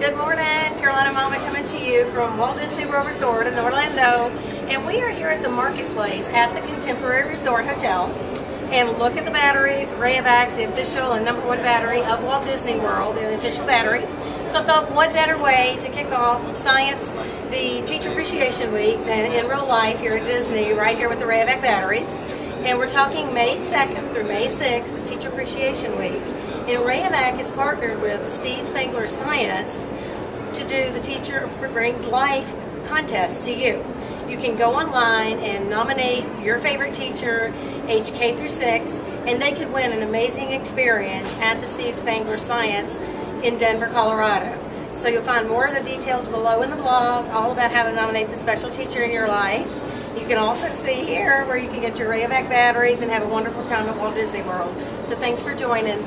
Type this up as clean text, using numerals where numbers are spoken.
Good morning, Carolina Mama coming to you from Walt Disney World Resort in Orlando. And we are here at the Marketplace at the Contemporary Resort Hotel. And look at the batteries, Rayovac, the official and #1 battery of Walt Disney World, the official battery. So I thought what better way to kick off Science, the Teacher Appreciation Week, than in real life here at Disney, right here with the Rayovac batteries. And we're talking May 2nd through May 6th is Teacher Appreciation Week. And Rayovac has partnered with Steve Spangler Science to do the Teacher Brings Life contest to you. You can go online and nominate your favorite teacher, age K through 6, and they could win an amazing experience at the Steve Spangler Science in Denver, Colorado. So you'll find more of the details below in the blog, all about how to nominate the special teacher in your life. You can also see here where you can get your Rayovac batteries and have a wonderful time at Walt Disney World. So thanks for joining.